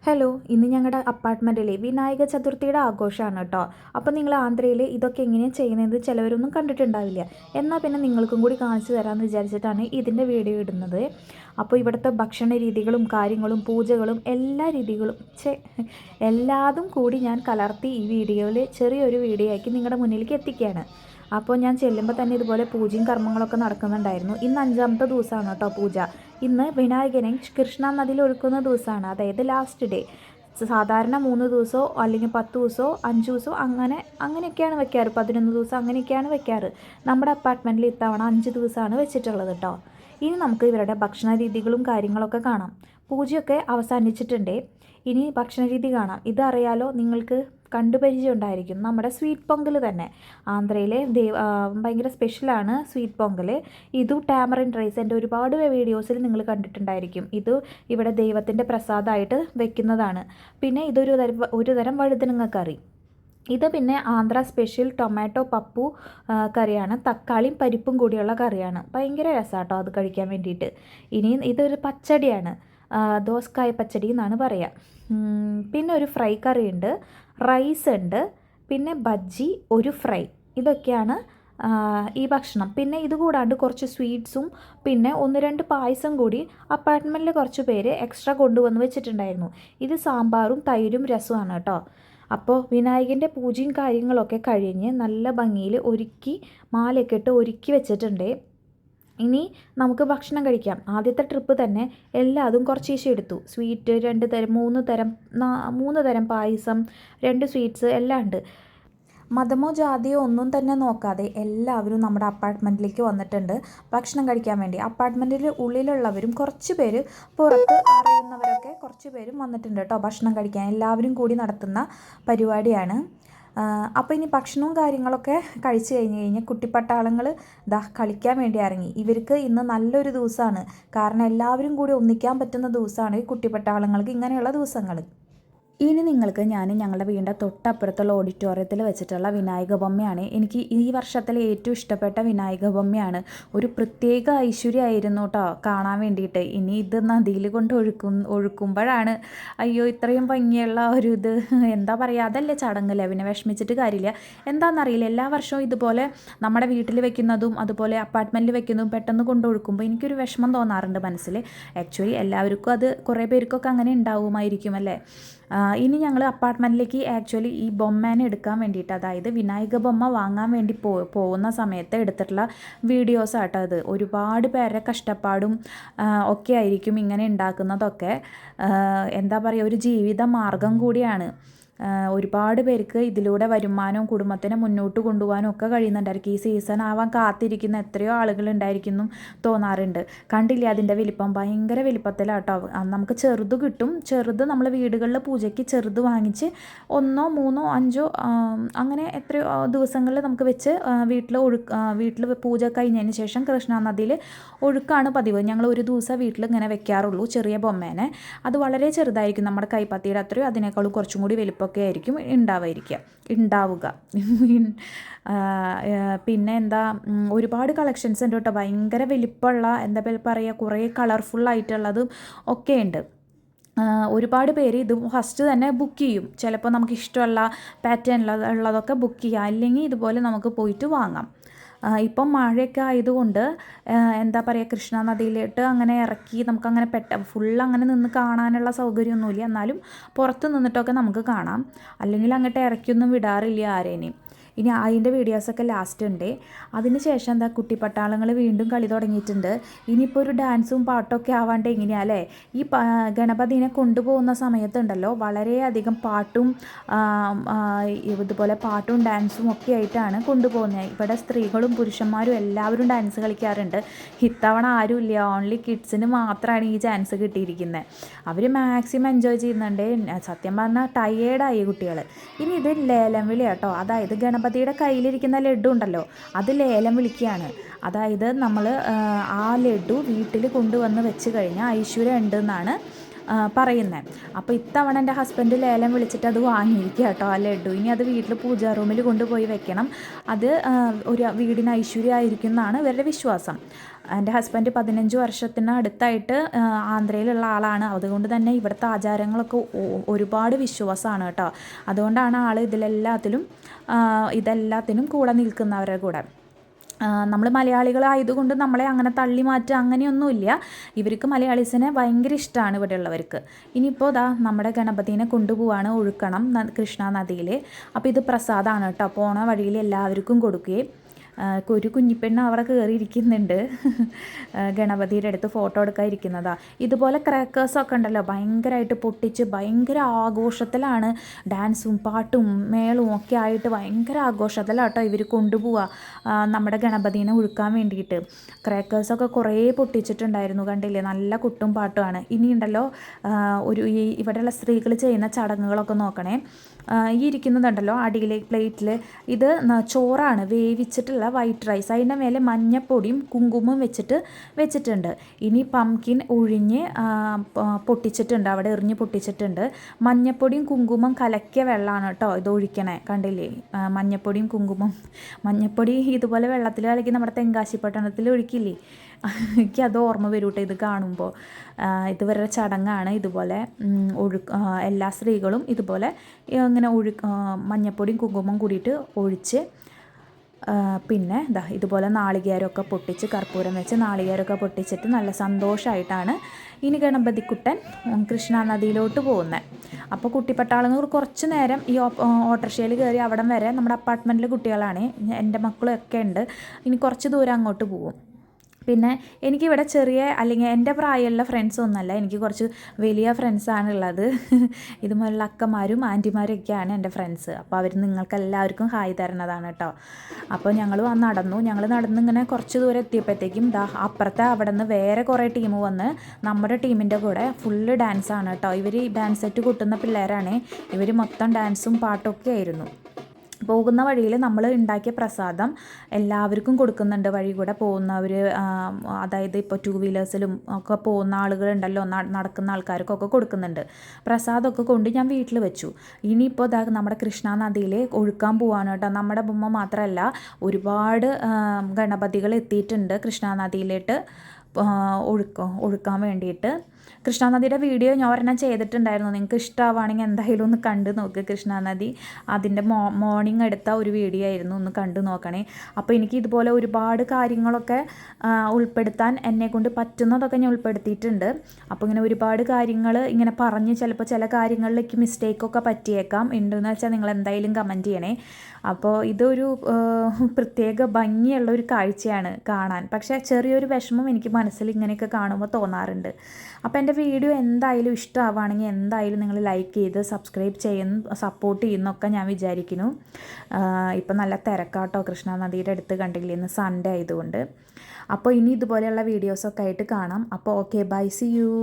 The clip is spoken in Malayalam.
ഹലോ, ഇന്ന് ഞങ്ങളുടെ അപ്പാർട്ട്മെൻറ്റിലെ വിനായക ചതുർത്ഥിയുടെ ആഘോഷമാണ് കേട്ടോ. അപ്പോൾ നിങ്ങൾ ആന്ധ്രയിൽ ഇതൊക്കെ എങ്ങനെയാണ് ചെയ്യുന്നത് ചിലവരൊന്നും കണ്ടിട്ടുണ്ടാവില്ല. എന്നാൽ പിന്നെ നിങ്ങൾക്കും കൂടി കാണിച്ചു തരാമെന്ന് വിചാരിച്ചിട്ടാണ് ഇതിൻ്റെ വീഡിയോ ഇടുന്നത്. അപ്പോൾ ഇവിടുത്തെ ഭക്ഷണ രീതികളും കാര്യങ്ങളും പൂജകളും എല്ലാ രീതികളും എല്ലാതും കൂടി ഞാൻ കലർത്തി ഈ വീഡിയോയിൽ ചെറിയൊരു വീഡിയോ ആക്കി നിങ്ങളുടെ മുന്നിലേക്ക് എത്തിക്കുകയാണ്. അപ്പോൾ ഞാൻ ചെല്ലുമ്പോൾ തന്നെ ഇതുപോലെ പൂജയും കർമ്മങ്ങളൊക്കെ നടക്കുന്നുണ്ടായിരുന്നു. ഇന്ന് 5ാമത്തെ ദിവസമാണ് കേട്ടോ പൂജ. ഇന്ന് വിനായകനെ കൃഷ്ണ നദിയിൽ ഒഴുക്കുന്ന ദിവസമാണ്, അതായത് ലാസ്റ്റ് ഡേ. സാധാരണ 3 ദിവസമോ അല്ലെങ്കിൽ 10 ദിവസമോ 5 ദിവസമോ അങ്ങനെയൊക്കെയാണ് വെക്കാറ്. 11 ദിവസം അങ്ങനെയൊക്കെയാണ് വെക്കാറ്. നമ്മുടെ അപ്പാർട്ട്മെൻറ്റിൽ ഇത്തവണ 5 ദിവസമാണ് വെച്ചിട്ടുള്ളത് കേട്ടോ. ഇനി നമുക്ക് ഇവരുടെ ഭക്ഷണ രീതികളും കാര്യങ്ങളൊക്കെ കാണാം. പൂജയൊക്കെ അവസാനിച്ചിട്ടുണ്ട്. ഇനി ഭക്ഷണ രീതി കാണാം. ഇതറിയാലോ, നിങ്ങൾക്ക് കണ്ടുപരിചയം ഉണ്ടായിരിക്കും. നമ്മുടെ സ്വീറ്റ് പൊങ്കൽ തന്നെ ആന്ധ്രയിലെ ഭയങ്കര സ്പെഷ്യലാണ് സ്വീറ്റ് പൊങ്കൽ. ഇതും ടാമറിൻ റൈസ് എൻ്റെ ഒരുപാട് വീഡിയോസിൽ നിങ്ങൾ കണ്ടിട്ടുണ്ടായിരിക്കും. ഇത് ഇവിടെ ദൈവത്തിൻ്റെ പ്രസാദമായിട്ട് വെക്കുന്നതാണ്. പിന്നെ ഒരു തരം വഴുതനങ്ങ കറി. ഇത് പിന്നെ ആന്ധ്ര സ്പെഷ്യൽ ടൊമാറ്റോ പപ്പു കറിയാണ്. തക്കാളിയും പരിപ്പും കൂടിയുള്ള കറിയാണ്. ഭയങ്കര രസമാട്ടോ അത് കഴിക്കാൻ വേണ്ടിയിട്ട്. ഇനി ഇതൊരു പച്ചടിയാണ്, ദോസ്കായ പച്ചടി എന്നാണ് പറയുക. പിന്നെ ഒരു ഫ്രൈ കറി ഉണ്ട്, റൈസ് ഉണ്ട്, പിന്നെ ബജ്ജി, ഒരു ഫ്രൈ. ഇതൊക്കെയാണ് ഈ ഭക്ഷണം. പിന്നെ ഇത് കൂടാണ്ട് കുറച്ച് സ്വീറ്റ്സും പിന്നെ 1-2 പായസം കൂടി അപ്പാർട്ട്മെൻറ്റിൽ കുറച്ച് പേര് എക്സ്ട്രാ കൊണ്ടുവന്ന് വെച്ചിട്ടുണ്ടായിരുന്നു. ഇത് സാമ്പാറും തൈരും രസമാണ് കേട്ടോ. അപ്പോൾ വിനായകൻ്റെ പൂജയും കാര്യങ്ങളൊക്കെ കഴിഞ്ഞ് നല്ല ഭംഗിയിൽ ഒരുക്കി മാലയൊക്കെ ഇട്ട് ഒരുക്കി വെച്ചിട്ടുണ്ട്. ഇനി നമുക്ക് ഭക്ഷണം കഴിക്കാം. ആദ്യത്തെ ട്രിപ്പ് തന്നെ എല്ലാതും കുറച്ചേശ്ശെ എടുത്തു. സ്വീറ്റ് 3 തരം പായസം, 2 സ്വീറ്റ്സ് എല്ലാം ഉണ്ട്. മതമോ ജാതിയോ ഒന്നും തന്നെ നോക്കാതെ എല്ലാവരും നമ്മുടെ അപ്പാർട്ട്മെൻറ്റിലേക്ക് വന്നിട്ടുണ്ട് ഭക്ഷണം കഴിക്കാൻ വേണ്ടി. അപ്പാർട്ട്മെൻറ്റിൽ ഉള്ളിലുള്ളവരും കുറച്ച് പേര്, പുറത്ത് അറിയുന്നവരൊക്കെ കുറച്ച് പേരും വന്നിട്ടുണ്ട് കേട്ടോ ഭക്ഷണം കഴിക്കാൻ. എല്ലാവരും കൂടി നടത്തുന്ന പരിപാടിയാണ്. അപ്പോൾ ഇനി ഭക്ഷണവും കാര്യങ്ങളൊക്കെ കഴിച്ച് കഴിഞ്ഞ് കുട്ടിപ്പട്ടാളങ്ങൾ കളിക്കാൻ വേണ്ടി ഇറങ്ങി. ഇവർക്ക് ഇന്ന് നല്ലൊരു ദിവസമാണ്, കാരണം എല്ലാവരും കൂടി ഒന്നിക്കാൻ പറ്റുന്ന ദിവസമാണ് ഈ കുട്ടിപ്പട്ടാളങ്ങൾക്ക് ഇങ്ങനെയുള്ള ദിവസങ്ങൾ. ഇനി നിങ്ങൾക്ക് ഞങ്ങളുടെ വീടിൻ്റെ തൊട്ടപ്പുറത്തുള്ള ഓഡിറ്റോറിയത്തിൽ വെച്ചിട്ടുള്ള വിനായക ബൊമ്മയാണ് എനിക്ക് ഈ വർഷത്തിലെ ഏറ്റവും ഇഷ്ടപ്പെട്ട വിനായക ബൊമ്മയാണ്. ഒരു പ്രത്യേക ഐശ്വര്യമായിരുന്നു കേട്ടോ കാണാൻ വേണ്ടിയിട്ട്. ഇനി ഇത് നദിയിൽ കൊണ്ട് ഒഴുക്കുമ്പോഴാണ് അയ്യോ ഇത്രയും ഭംഗിയുള്ള ഒരു ഇത്, എന്താ പറയുക, അതല്ലേ ചടങ്ങല്ലേ, പിന്നെ വിഷമിച്ചിട്ട് കാര്യമില്ല. എന്താണെന്നറിയില്ല, എല്ലാ വർഷവും ഇതുപോലെ നമ്മുടെ വീട്ടിൽ വെക്കുന്നതും അതുപോലെ അപ്പാർട്ട്മെൻറ്റിൽ വെക്കുന്നതും പെട്ടെന്ന് കൊണ്ടൊഴുക്കുമ്പോൾ എനിക്കൊരു വിഷമം തോന്നാറുണ്ട് മനസ്സിൽ. ആക്ച്വലി എല്ലാവർക്കും അത് കുറേ പേർക്കൊക്കെ അങ്ങനെ ഉണ്ടാവുമായിരിക്കും അല്ലേ. ഇനി ഞങ്ങൾ അപ്പാർട്ട്മെൻറ്റിലേക്ക് ആക്ച്വലി ഈ ബൊമ്മേനെ എടുക്കാൻ വേണ്ടിയിട്ട്, അതായത് വിനായക ബൊമ്മ വാങ്ങാൻ വേണ്ടി പോകുന്ന സമയത്ത് എടുത്തിട്ടുള്ള വീഡിയോസാട്ടോ അത്. ഒരുപാട് പേരുടെ കഷ്ടപ്പാടും ഒക്കെ ആയിരിക്കും ഇങ്ങനെ ഉണ്ടാക്കുന്നതൊക്കെ. എന്താ പറയുക, ഒരു ജീവിത മാർഗം കൂടിയാണ്. ഒരുപാട് പേർക്ക് ഇതിലൂടെ വരുമാനവും കുടുംബത്തിനെ മുന്നോട്ട് കൊണ്ടുപോകാനും ഒക്കെ കഴിയുന്നുണ്ടായിരിക്കും. ഈ സീസൺ ആവാൻ കാത്തിരിക്കുന്ന എത്രയോ ആളുകളുണ്ടായിരിക്കുന്നു തോന്നാറുണ്ട്. കണ്ടില്ലേ അതിൻ്റെ വലിപ്പം, ഭയങ്കര വലിപ്പത്തിലാട്ടോ. നമുക്ക് ചെറുത് കിട്ടും. ചെറുത് നമ്മൾ വീടുകളിൽ പൂജയ്ക്ക് ചെറുത് വാങ്ങിച്ച് 1, 3, 5 അങ്ങനെ എത്രയോ ദിവസങ്ങളിൽ നമുക്ക് വെച്ച് വീട്ടിൽ പൂജ കഴിഞ്ഞതിന് ശേഷം കൃഷ്ണാനദിയിൽ ഒഴുക്കാണ് പതിവ്. ഞങ്ങൾ ഒരു ദിവസം വീട്ടിൽ ഇങ്ങനെ വെക്കാറുള്ളൂ ചെറിയ ബൊമ്മേനെ. അത് വളരെ ചെറുതായിരിക്കും, നമ്മുടെ കൈപ്പത്തിയുടെ അത്രയും അതിനേക്കാളും കുറച്ചും കൂടി വലിപ്പം ഒക്കെ ആയിരിക്കും ഉണ്ടാവുക. പിന്നെ എന്താ, ഒരുപാട് കളക്ഷൻസ് ഉണ്ട് കേട്ടോ. ഭയങ്കര വലിപ്പമുള്ള, എന്താ പറയുക, കുറേ കളർഫുള്ളായിട്ടുള്ളതും ഒക്കെ ഉണ്ട്. ഒരുപാട് പേര് ഇത് ഫസ്റ്റ് തന്നെ ബുക്ക് ചെയ്യും. ചിലപ്പോൾ നമുക്ക് ഇഷ്ടമുള്ള പാറ്റേൺ ഉള്ളതൊക്കെ ബുക്ക് ചെയ്യാം, അല്ലെങ്കിൽ ഇതുപോലെ നമുക്ക് പോയിട്ട് വാങ്ങാം. ഇപ്പം മഴയൊക്കെ ആയതുകൊണ്ട് എന്താ പറയുക, കൃഷ്ണ നദിയിലോട്ട് അങ്ങനെ ഇറക്കി നമുക്കങ്ങനെ ഫുള്ളങ്ങനെ നിന്ന് കാണാനുള്ള സൗകര്യമൊന്നുമില്ല. എന്നാലും പുറത്ത് നിന്നിട്ടൊക്കെ നമുക്ക് കാണാം. അല്ലെങ്കിൽ അങ്ങോട്ട് ഇറക്കിയൊന്നും വിടാറില്ല ആരേനെയും. ഇനി അതിൻ്റെ വീഡിയോസൊക്കെ ലാസ്റ്റ് ഉണ്ട്. അതിന് ശേഷം എന്താ, കുട്ടിപ്പട്ടാളങ്ങൾ വീണ്ടും കളി തുടങ്ങിയിട്ടുണ്ട്. ഇനിയിപ്പോൾ ഒരു ഡാൻസും പാട്ടൊക്കെ ആവാണ്ട് എങ്ങനെയാ അല്ലേ. ഈ ഗണപതിനെ കൊണ്ടുപോകുന്ന സമയത്തുണ്ടല്ലോ വളരെയധികം പാട്ടും ഇതുപോലെ പാട്ടും ഡാൻസും ഒക്കെ ആയിട്ടാണ് കൊണ്ടുപോകുന്നത്. ഇവിടെ സ്ത്രീകളും പുരുഷന്മാരും എല്ലാവരും ഡാൻസ് കളിക്കാറുണ്ട്. ഇത്തവണ ആരുമില്ല, ഓൺലി കിഡ്സിന് മാത്രമാണ് ഈ ചാൻസ് കിട്ടിയിരിക്കുന്നത്. അവർ മാക്സിമം എൻജോയ് ചെയ്യുന്നുണ്ട്. സത്യം പറഞ്ഞാൽ ടയേർഡായി കുട്ടികൾ. ഇനി ഇത് ലേലം വിളി കേട്ടോ. അതായത് ഗണപതിയുടെ കയ്യിലിരിക്കുന്ന ലഡ്ഡു ഉണ്ടല്ലോ, അത് ലേലം വിളിക്കുകയാണ്. അതായത് നമ്മൾ ആ ലഡ്ഡു വീട്ടിൽ കൊണ്ടുവന്ന് വെച്ച് കഴിഞ്ഞാൽ ഐശ്വര്യം ഉണ്ടെന്നാണ് പറയുന്നത്. അപ്പോൾ ഇത്തവണ എൻ്റെ ഹസ്ബൻഡ് ലേലം വിളിച്ചിട്ട് അത് വാങ്ങിയിരിക്കുക കേട്ടോ ആ ലഡ്ഡു. ഇനി അത് വീട്ടിൽ പൂജാ റൂമിൽ കൊണ്ടുപോയി വെക്കണം. അത് ഒരു വീടിന് ഐശ്വര്യമായിരിക്കും എന്നാണ് ഇവരുടെ വിശ്വാസം. എൻ്റെ ഹസ്ബൻഡ് 15 വർഷത്തിന് അടുത്തായിട്ട് ആന്ധ്രയിലുള്ള ആളാണ്. അതുകൊണ്ട് തന്നെ ഇവിടുത്തെ ആചാരങ്ങളൊക്കെ ഒരുപാട് വിശ്വാസമാണ് കേട്ടോ. അതുകൊണ്ടാണ് ആൾ ഇതെല്ലാത്തിനും കൂടെ നിൽക്കുന്നവരുടെ കൂടെ. നമ്മൾ മലയാളികളായതുകൊണ്ട് നമ്മളെ അങ്ങനെ തള്ളി മാറ്റുക അങ്ങനെയൊന്നുമില്ല. ഇവർക്ക് മലയാളീസിനെ ഭയങ്കര ഇഷ്ടമാണ് ഇവിടെ ഉള്ളവർക്ക്. ഇനിയിപ്പോൾ നമ്മുടെ ഗണപതിനെ കൊണ്ടുപോവാണ് ഒഴുക്കണം കൃഷ്ണ നദിയിൽ. അപ്പോൾ ഇത് പ്രസാദമാണ് കേട്ടോ. പോണ വഴിയിൽ എല്ലാവർക്കും കൊടുക്കുകയും ഒരു കുഞ്ഞിപ്പെണ്ണ് അവിടെ കയറിയിരിക്കുന്നുണ്ട്. ഗണപതിയുടെ അടുത്ത് ഫോട്ടോ എടുക്കാൻ ഇരിക്കുന്നതാണ്. ഇതുപോലെ ക്രാക്കേഴ്സൊക്കെ ഉണ്ടല്ലോ, ഭയങ്കരമായിട്ട് പൊട്ടിച്ച് ഭയങ്കര ആഘോഷത്തിലാണ്. ഡാൻസും പാട്ടും മേളവും ഒക്കെ ആയിട്ട് ഭയങ്കര ആഘോഷത്തിലാട്ടോ ഇവർ കൊണ്ടുപോവുക നമ്മുടെ ഗണപതിനെ ഒഴുക്കാൻ വേണ്ടിയിട്ട്. ക്രാക്കേഴ്സൊക്കെ കുറേ പൊട്ടിച്ചിട്ടുണ്ടായിരുന്നു, കണ്ടില്ലേ, നല്ല കുട്ടും പാട്ടുമാണ്. ഇനിയുണ്ടല്ലോ ഇവിടെയുള്ള സ്ത്രീകൾ ചെയ്യുന്ന ചടങ്ങുകളൊക്കെ നോക്കണേ. ഈ ഇരിക്കുന്നതുണ്ടല്ലോ അടിയിലെ പ്ലേറ്റിൽ, ഇത് ചോറാണ്, വേവിച്ചിട്ടുള്ള വൈറ്റ് റൈസ്. അതിൻ്റെ മേലെ മഞ്ഞപ്പൊടിയും കുങ്കുമവും വെച്ചിട്ടുണ്ട്. ഇനി പംകിൻ ഒഴിഞ്ഞ് പൊട്ടിച്ചിട്ടുണ്ട്, അവിടെ എറിഞ്ഞ് പൊട്ടിച്ചിട്ടുണ്ട്. മഞ്ഞപ്പൊടിയും കുങ്കുമം കലക്കിയ വെള്ളമാണ് കേട്ടോ ഇത് ഒഴിക്കണേ, കണ്ടില്ലേ, മഞ്ഞപ്പൊടിയും കുങ്കുമം. മഞ്ഞപ്പൊടി ഇതുപോലെ വെള്ളത്തിൽ കലക്കി നമ്മുടെ തെങ്കാശി പട്ടണത്തിൽ ഒഴിക്കില്ലേ, എനിക്കത് ഓർമ്മ വരും കേട്ടോ ഇത് കാണുമ്പോൾ. ഇതുവരെ ചടങ്ങാണ്. ഇതുപോലെ എല്ലാ സ്ത്രീകളും ഇതുപോലെ ഇങ്ങനെ മഞ്ഞപ്പൊടിയും കുങ്കുമം കൂടിയിട്ട് ഒഴിച്ച്, പിന്നെ ഇതുപോലെ നാളികേരമൊക്കെ പൊട്ടിച്ച്, കർപ്പൂരം വെച്ച് നാളികേരമൊക്കെ പൊട്ടിച്ചിട്ട് നല്ല സന്തോഷമായിട്ടാണ് ഇനി ഗണപതിക്കുട്ടൻ കൃഷ്ണ നദിയിലോട്ട് പോകുന്നത്. അപ്പോൾ കുട്ടിപ്പട്ടാളങ്ങൾ കുറച്ച് നേരം ഈ ഓട്ടോറിക്ഷയിൽ കയറി അവിടം വരെ, നമ്മുടെ അപ്പാർട്ട്മെൻറ്റിൽ കുട്ടികളാണ്, എൻ്റെ മക്കളൊക്കെ ഉണ്ട്, ഇനി കുറച്ച് ദൂരം അങ്ങോട്ട് പോകും. പിന്നെ എനിക്കിവിടെ ചെറിയ അല്ലെങ്കിൽ എൻ്റെ പ്രായമുള്ള ഫ്രണ്ട്സൊന്നുമല്ല, എനിക്ക് കുറച്ച് വലിയ ഫ്രണ്ട്സാണുള്ളത്. ഇതുപോലുള്ള അക്കമാരും ആൻറ്റിമാരും ഒക്കെയാണ് എൻ്റെ ഫ്രണ്ട്സ്. അപ്പോൾ അവർ നിങ്ങൾക്കെല്ലാവർക്കും ഹായ് തരണതാണ് കേട്ടോ. അപ്പോൾ ഞങ്ങൾ നടന്നിങ്ങനെ കുറച്ച് ദൂരം എത്തിയപ്പോഴത്തേക്കും അപ്പുറത്തെ അവിടെ നിന്ന് വേറെ കുറേ ടീം വന്ന് നമ്മുടെ ടീമിൻ്റെ കൂടെ ഫുള്ള് ഡാൻസാണ് കേട്ടോ. ഇവർ ഡാൻസ് സെറ്റ് കൂട്ടുന്ന പിള്ളേരാണ്. ഇവർ മൊത്തം ഡാൻസും പാട്ടൊക്കെ ആയിരുന്നു. പോകുന്ന വഴിയിൽ നമ്മൾ ഉണ്ടാക്കിയ പ്രസാദം എല്ലാവർക്കും കൊടുക്കുന്നുണ്ട്. വഴി കൂടെ പോകുന്നവർ, അതായത് ഇപ്പോൾ 2 വീലേഴ്സിലും ഒക്കെ പോകുന്ന ആളുകളുണ്ടല്ലോ, നടക്കുന്ന ആൾക്കാർക്കൊക്കെ കൊടുക്കുന്നുണ്ട്. പ്രസാദമൊക്കെ കൊണ്ട് ഞാൻ വീട്ടിൽ വെച്ചു. ഇനിയിപ്പോൾ നമ്മുടെ കൃഷ്ണ നദിയിൽ ഒഴുക്കാൻ പോവാണ് കേട്ടോ. നമ്മുടെ ബൊമ്മ മാത്രമല്ല, ഒരുപാട് ഗണപതികൾ എത്തിയിട്ടുണ്ട് കൃഷ്ണ നദിയിലേക്ക് ഒഴുക്കാൻ വേണ്ടിയിട്ട്. കൃഷ്ണാനദിയുടെ വീഡിയോ ഞാൻ ഒരെണ്ണം ചെയ്തിട്ടുണ്ടായിരുന്നു. നിങ്ങൾക്ക് ഇഷ്ടമാവുകയാണെങ്കിൽ എന്തായാലും ഒന്ന് കണ്ടു നോക്ക്. കൃഷ്ണാനദി അതിൻ്റെ മോർണിംഗ് എടുത്ത ഒരു വീഡിയോ ആയിരുന്നു, ഒന്ന് കണ്ടു നോക്കണേ. അപ്പോൾ എനിക്ക് ഇതുപോലെ ഒരുപാട് കാര്യങ്ങളൊക്കെ ഉൾപ്പെടുത്താൻ എന്നെക്കൊണ്ട് പറ്റുന്നതൊക്കെ ഞാൻ ഉൾപ്പെടുത്തിയിട്ടുണ്ട്. അപ്പോൾ ഇങ്ങനെ ഒരുപാട് കാര്യങ്ങൾ ഇങ്ങനെ പറഞ്ഞ് ചിലപ്പോൾ ചില കാര്യങ്ങളിലേക്ക് മിസ്റ്റേക്കൊക്കെ പറ്റിയേക്കാം. ഉണ്ടെന്ന് വെച്ചാൽ നിങ്ങൾ എന്തായാലും കമൻറ്റ് ചെയ്യണേ. അപ്പോൾ ഇതൊരു പ്രത്യേക ഭംഗിയുള്ള ഒരു കാഴ്ചയാണ് കാണാൻ. പക്ഷേ ചെറിയൊരു വിഷമം എനിക്ക് മനസ്സിൽ ഇങ്ങനെയൊക്കെ കാണുമ്പോൾ തോന്നാറുണ്ട്. അപ്പോൾ എൻ്റെ വീഡിയോ എന്തായാലും ഇഷ്ടമാവുകയാണെങ്കിൽ എന്തായാലും നിങ്ങൾ ലൈക്ക് ചെയ്ത് സബ്സ്ക്രൈബ് സപ്പോർട്ട് ചെയ്യുന്നൊക്കെ ഞാൻ വിചാരിക്കുന്നു. ഇപ്പം നല്ല തിരക്കാട്ടോ കൃഷ്ണ നദിയുടെ അടുത്ത്, കണ്ടില്ലേ, ഇന്ന് സൺഡേ ആയതുകൊണ്ട്. അപ്പോൾ ഇനി ഇതുപോലെയുള്ള വീഡിയോസൊക്കെ ആയിട്ട് കാണാം. അപ്പോൾ ഓക്കെ, ബൈ, സി യു.